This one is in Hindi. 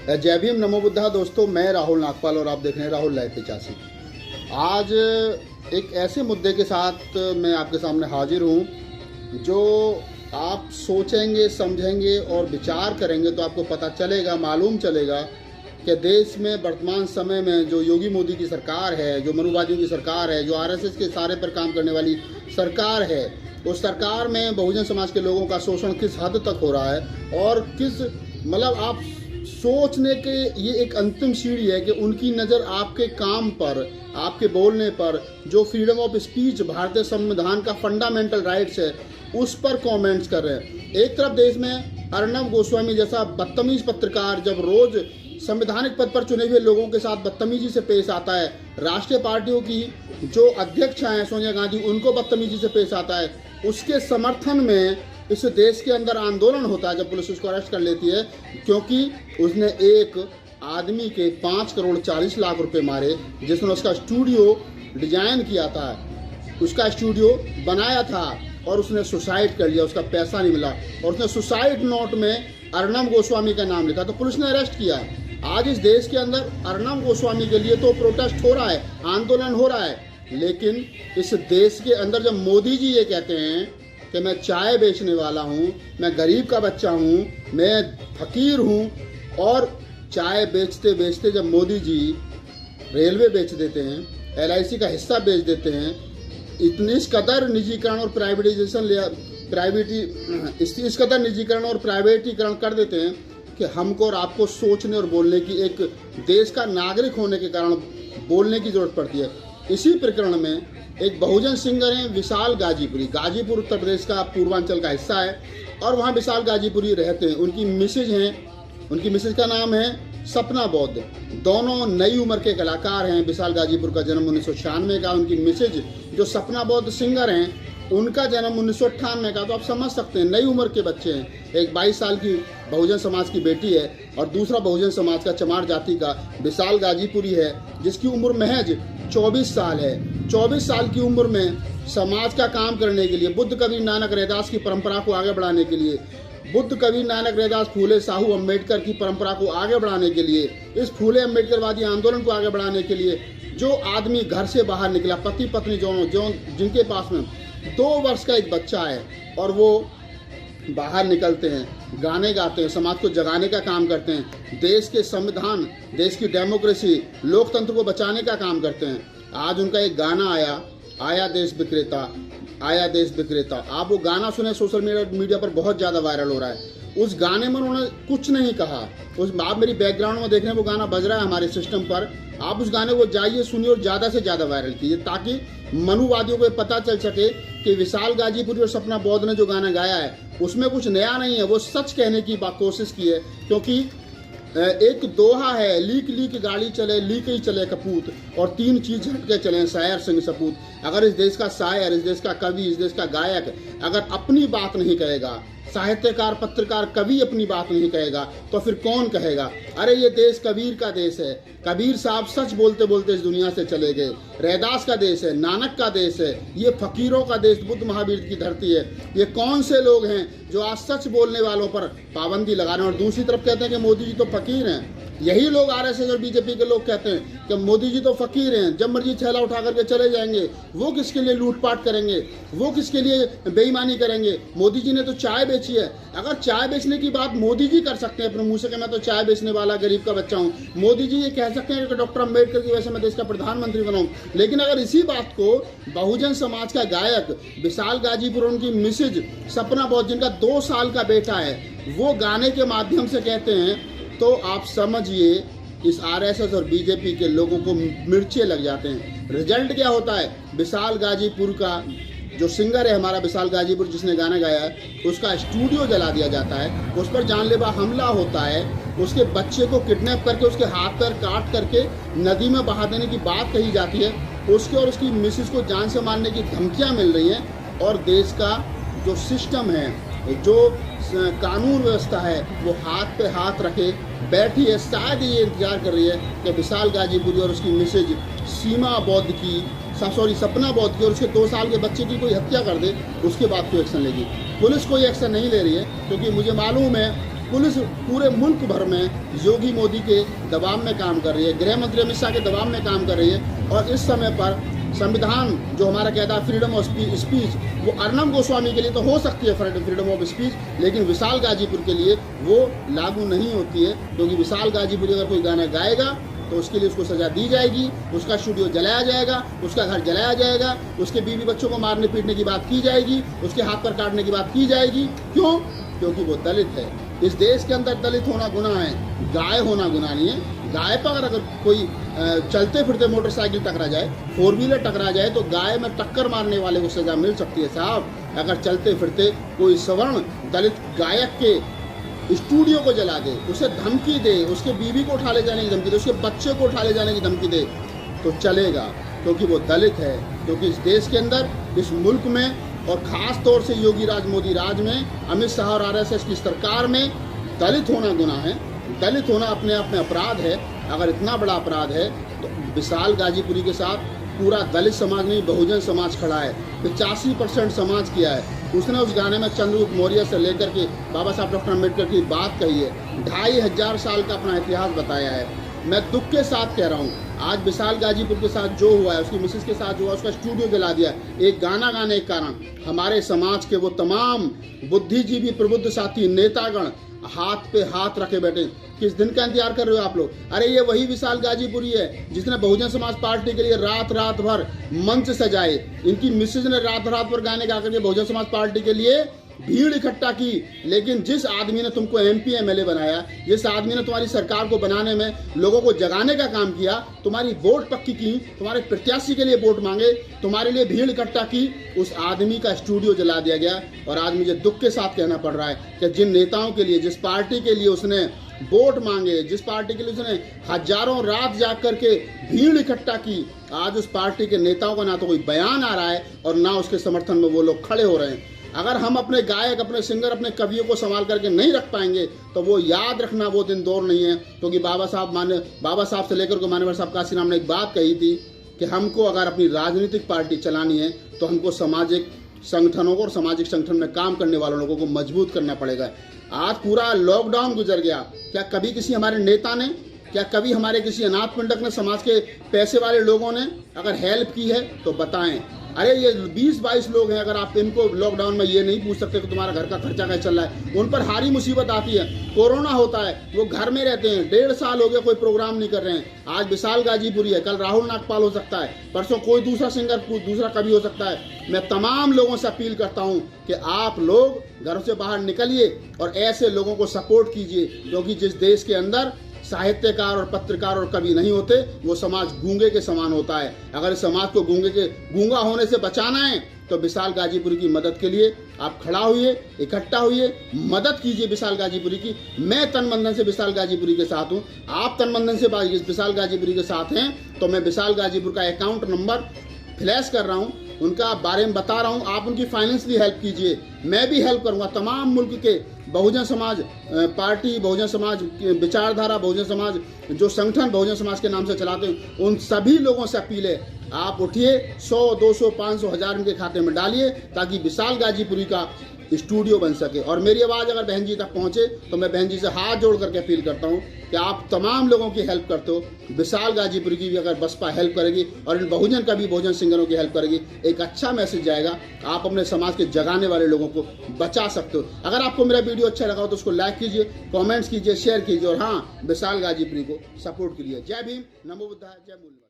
जय भीम, नमो बुद्धा। दोस्तों, मैं राहुल नागपाल और आप देख रहे हैं राहुल लाइफ 85। आज एक ऐसे मुद्दे के साथ मैं आपके सामने हाजिर हूँ जो आप सोचेंगे, समझेंगे और विचार करेंगे तो आपको पता चलेगा, मालूम चलेगा कि देश में वर्तमान समय में जो योगी मोदी की सरकार है, जो मनुवादियों की सरकार है, जो आरएसएस के सारे पर काम करने वाली सरकार है, उस सरकार में बहुजन समाज के लोगों का शोषण किस हद तक हो रहा है और किस आप सोचने के ये एक अंतिम सीढ़ी है कि उनकी नज़र आपके काम पर, आपके बोलने पर, जो फ्रीडम ऑफ स्पीच भारतीय संविधान का फंडामेंटल राइट्स है, उस पर कमेंट्स कर रहे हैं। एक तरफ देश में अर्नब गोस्वामी जैसा बदतमीज पत्रकार जब रोज संवैधानिक पद पर चुने हुए लोगों के साथ बदतमीजी से पेश आता है, राष्ट्रीय पार्टियों की जो अध्यक्ष हैं सोनिया गांधी, उनको बदतमीजी से पेश आता है, उसके समर्थन में इस देश के अंदर आंदोलन होता है जब पुलिस उसको अरेस्ट कर लेती है, क्योंकि उसने एक आदमी के 5 करोड़ 40 लाख रुपए मारे, जिसने उसका स्टूडियो डिजाइन किया था, उसका स्टूडियो बनाया था और उसने सुसाइड कर लिया, उसका पैसा नहीं मिला और उसने सुसाइड नोट में अर्नब गोस्वामी का नाम लिखा तो पुलिस ने अरेस्ट किया। आज इस देश के अंदर अर्नब गोस्वामी के लिए तो प्रोटेस्ट हो रहा है, आंदोलन हो रहा है, लेकिन इस देश के अंदर जब मोदी जी ये कहते हैं कि मैं चाय बेचने वाला हूँ, मैं गरीब का बच्चा हूँ, मैं फकीर हूँ, और चाय बेचते बेचते जब मोदी जी रेलवे बेच देते हैं, LIC का हिस्सा बेच देते हैं, इस कदर निजीकरण और इस कदर निजीकरण और प्राइवेटीकरण कर देते हैं कि हमको और आपको सोचने और बोलने की, एक देश का नागरिक होने के कारण बोलने की जरूरत पड़ती है। इसी प्रकरण में एक बहुजन सिंगर हैं विशाल गाजीपुरी। गाजीपुर उत्तर प्रदेश का पूर्वांचल का हिस्सा है और वहाँ विशाल गाजीपुरी रहते हैं। उनकी मिसेज हैं, उनकी मिसेज का नाम है सपना बौद्ध। दोनों नई उम्र के कलाकार हैं। विशाल गाजीपुर का जन्म 1996 का, उनकी मिसेज जो सपना बौद्ध सिंगर हैं उनका जन्म 1998 का। तो आप समझ सकते हैं, नई उम्र के बच्चे हैं। एक 22 साल की बहुजन समाज की बेटी है और दूसरा बहुजन समाज का चमार जाति का विशाल गाजीपुरी है, जिसकी उम्र महज 24 साल है। 24 साल की उम्र में समाज का काम करने के लिए, बुद्ध कबीर नानक रैदास की परंपरा को आगे बढ़ाने के लिए, बुद्ध कबीर नानक रैदास फूले साहू अम्बेडकर की परंपरा को आगे बढ़ाने के लिए, इस फूले अम्बेडकरवादी आंदोलन को आगे बढ़ाने के लिए जो आदमी घर से बाहर निकला, पति पत्नी जो जिनके पास में 2 वर्ष का एक बच्चा है और वो बाहर निकलते हैं, गाने गाते हैं, समाज को जगाने का काम करते हैं, देश के संविधान, देश की डेमोक्रेसी, लोकतंत्र को बचाने का काम करते हैं। आज उनका एक गाना आया देश विक्रेता, आया देश विक्रेता। आप वो गाना सुने, सोशल मीडिया पर बहुत ज़्यादा वायरल हो रहा है। उस गाने में उन्होंने कुछ नहीं कहा। आप मेरी बैकग्राउंड में देख रहे हैं, वो गाना बज रहा है हमारे सिस्टम पर। आप उस गाने को जाइए, सुनिए और ज़्यादा से ज़्यादा वायरल कीजिए, ताकि मनुवादियों को पता चल सके कि विशाल गाजीपुरी और सपना बौद्ध ने जो गाना गाया है उसमें कुछ नया नहीं है, वो सच कहने की कोशिश की है। क्योंकि एक दोहा है, लीक लीक गाड़ी चले, लीक ही चले कपूत, और 3 चीज हटके चले शायर सिंह सपूत। अगर इस देश का शायर, इस देश का कवि, इस देश का गायक अगर अपनी बात नहीं कहेगा, साहित्यकार, पत्रकार, कवि अपनी बात नहीं कहेगा, तो फिर कौन कहेगा? अरे ये देश कबीर का देश है। कबीर साहब सच बोलते बोलते इस दुनिया से चले गए। रैदास का देश है, नानक का देश है, ये फकीरों का देश, बुद्ध महावीर की धरती है। ये कौन से लोग हैं जो आज सच बोलने वालों पर पाबंदी लगा रहे हैं और दूसरी तरफ कहते हैं कि मोदी जी तो फकीर हैं। यही लोग RSS और BJP के लोग कहते हैं कि मोदी जी तो फकीर हैं, जब मर्जी थैला उठा करके चले जाएंगे। वो किसके लिए लूटपाट करेंगे? वो किसके लिए बेईमानी करेंगे? मोदी जी ने तो चाय बेची है। अगर चाय बेचने की बात मोदी जी कर सकते हैं अपने मुंह से कि मैं तो चाय बेचने वाला गरीब का बच्चा हूँ, मोदी जी ये कह सकते हैं कि डॉक्टर अम्बेडकर की वजह से मैं देश का प्रधानमंत्री बनाऊँ, लेकिन अगर इसी बात को बहुजन समाज का गायक विशाल गाजीपुर, उनकी मिसेज सपना बौद्ध, जिनका 2 साल का बेटा है, वो गाने के माध्यम से कहते हैं, तो आप समझिए इस RSS और BJP के लोगों को मिर्चे लग जाते हैं। रिजल्ट क्या होता है? विशाल गाजीपुर का जो सिंगर है हमारा, विशाल गाजीपुर जिसने गाना गाया है, उसका स्टूडियो जला दिया जाता है, उस पर जानलेवा हमला होता है, उसके बच्चे को किडनैप करके उसके हाथ पैर काट करके नदी में बहा देने की बात कही जाती है, उसके और उसकी मिसेज को जान से मारने की धमकियाँ मिल रही हैं, और देश का जो सिस्टम है, जो कानून व्यवस्था है, वो हाथ पे हाथ रखे बैठी है। शायद ये इंतजार कर रही है कि विशाल गाजीपुरी और उसकी मिसेज सपना बौद्ध की और उसके 2 साल के बच्चे की कोई हत्या कर दे, उसके बाद कोई एक्शन लेगी। पुलिस कोई एक्शन नहीं ले रही है, क्योंकि मुझे मालूम है पुलिस पूरे मुल्क भर में योगी मोदी के दबाव में काम कर रही है, गृह मंत्री अमित शाह के दबाव में काम कर रही है। और इस समय पर संविधान जो हमारा कहता है फ्रीडम ऑफ स्पीच, वो अर्नब गोस्वामी के लिए तो हो सकती है फ्रीडम ऑफ स्पीच, लेकिन विशाल गाजीपुर के लिए वो लागू नहीं होती है। क्योंकि विशाल गाजीपुरी अगर कोई गाना गाएगा तो उसके लिए उसको सजा दी जाएगी, उसका स्टूडियो जलाया जाएगा, उसका घर जलाया जाएगा, उसके बीवी बच्चों को मारने पीटने की बात की जाएगी, उसके हाथ पर काटने की बात की जाएगी। क्यों? क्योंकि वो दलित है। इस देश के अंदर दलित होना गुनाह है, गाय होना गुनाह नहीं है। गाय पर अगर कोई चलते फिरते मोटरसाइकिल टकरा जाए, 4 व्हीलर टकरा जाए, तो गाय में टक्कर मारने वाले को सजा मिल सकती है साहब। अगर चलते फिरते कोई सवर्ण दलित गायक के स्टूडियो को जला दे, उसे धमकी दे, उसके बीवी को उठा ले जाने की धमकी दे, उसके बच्चे को उठा ले जाने की धमकी दे, तो चलेगा, क्योंकि वो दलित है। क्योंकि इस देश के अंदर, इस मुल्क में, और ख़ास तौर से योगी राज मोदी राज में, अमित शाह और आरएसएस की सरकार में दलित होना गुनाह है। दलित होना अपने आप में अपराध है। अगर इतना बड़ा अपराध है तो विशाल गाजीपुरी के साथ पूरा दलित समाज नहीं, बहुजन समाज खड़ा है। 85% समाज किया है। उसने उस गाने में चंद्रगुप्त मौर्य से लेकर के बाबा साहब डॉक्टर अम्बेडकर की बात कही है, 2500 साल का अपना इतिहास बताया है। मैं दुख के साथ कह रहा हूँ, आज विशाल गाजीपुर के साथ जो हुआ है, उसकी मिसेस के साथ जो हुआ, उसका स्टूडियो जला दिया एक गाना गाने के कारण। हमारे समाज के वो तमाम बुद्धिजीवी प्रबुद्ध साथी नेतागण हाथ पे हाथ रखे बैठे। किस दिन का इंतजार कर रहे हो आप लोग? अरे ये वही विशाल गाजीपुरी है जिसने बहुजन समाज पार्टी के लिए रात रात भर मंच सजाए। इनकी मिसेज ने रात रात भर गाने गा करके बहुजन समाज पार्टी के लिए भीड़ इकट्ठा की। लेकिन जिस आदमी ने तुमको MP MLA बनाया, जिस आदमी ने तुम्हारी सरकार को बनाने में लोगों को जगाने का काम किया, तुम्हारी वोट पक्की की, तुम्हारे प्रत्याशी के लिए वोट मांगे, तुम्हारे लिए भीड़ इकट्ठा की, उस आदमी का स्टूडियो जला दिया गया। और आज मुझे दुख के साथ कहना पड़ रहा है कि जिन नेताओं के लिए, जिस पार्टी के लिए उसने वोट मांगे, जिस पार्टी के लिए उसने हजारों रात जाग करके भीड़ इकट्ठा की, आज उस पार्टी के नेताओं का ना तो कोई बयान आ रहा है और ना उसके समर्थन में वो लोग खड़े हो रहे हैं। अगर हम अपने गायक, अपने सिंगर, अपने कवियों को संभाल करके नहीं रख पाएंगे तो वो याद रखना वो दिन दौर नहीं है। क्योंकि बाबा साहब से लेकर के मान्यवर साहब काशीराम ने एक बात कही थी कि हमको अगर अपनी राजनीतिक पार्टी चलानी है तो हमको सामाजिक संगठनों को और सामाजिक संगठन में काम करने वाले लोगों को मजबूत करना पड़ेगा। आज पूरा लॉकडाउन गुजर गया, क्या कभी किसी हमारे नेता ने, क्या कभी हमारे किसी अनाथ पिंडक ने, समाज के पैसे वाले लोगों ने अगर हेल्प की है तो बताएं। अरे ये 20-22 लोग हैं, अगर आप इनको लॉकडाउन में ये नहीं पूछ सकते कि तुम्हारा घर का खर्चा कैसे चल रहा है, उन पर हारी मुसीबत आती है, कोरोना होता है, वो घर में रहते हैं, 1.5 साल हो गया कोई प्रोग्राम नहीं कर रहे हैं। आज विशाल गाजीपुरी है, कल राहुल नागपाल हो सकता है, परसों कोई दूसरा सिंगर, कोई दूसरा कवि हो सकता है। मैं तमाम लोगों से अपील करता हूँ कि आप लोग घरों से बाहर निकलिए और ऐसे लोगों को सपोर्ट कीजिए। क्योंकि जिस देश के अंदर साहित्यकार और पत्रकार और कवि नहीं होते, वो समाज गूंगे के समान होता है। अगर इस समाज को गूंगा होने से बचाना है तो विशाल गाजीपुरी की मदद के लिए आप खड़ा हुए, इकट्ठा हुए, मदद कीजिए विशाल गाजीपुरी की। मैं तन मन धन से विशाल गाजीपुरी के साथ हूँ, आप तन मन धन से विशाल गाजीपुरी के साथ हैं, तो मैं विशाल गाजीपुर का अकाउंट नंबर फ्लैश कर रहा हूँ, उनका बारे में बता रहा हूँ। आप उनकी फाइनेंशियली हेल्प कीजिए, मैं भी हेल्प करूँगा। तमाम मुल्क के बहुजन समाज पार्टी, बहुजन समाज विचारधारा, बहुजन समाज जो संगठन बहुजन समाज के नाम से चलाते हैं, उन सभी लोगों से अपील है, आप उठिए, 100, 200, 500, 1000 इनके खाते में डालिए ताकि विशाल गाजीपुरी का स्टूडियो बन सके। और मेरी आवाज़ अगर बहन जी तक पहुँचे तो मैं बहन जी से हाथ जोड़ करके अपील करता हूँ कि आप तमाम लोगों की हेल्प करते हो, विशाल गाजीपुरी की भी अगर बसपा हेल्प करेगी और इन बहुजन का भी, बहुजन सिंगरों की हेल्प करेगी, एक अच्छा मैसेज जाएगा। आप अपने समाज के जगाने वाले लोगों को बचा सकते हो। अगर आपको मेरा वीडियो अच्छा लगा हो तो उसको लाइक कीजिए, कमेंट्स कीजिए, शेयर कीजिए और हाँ, विशाल गाजीपुरी को सपोर्ट कीजिए। जय भीम, नमो बुद्धाय, जय मूल्य।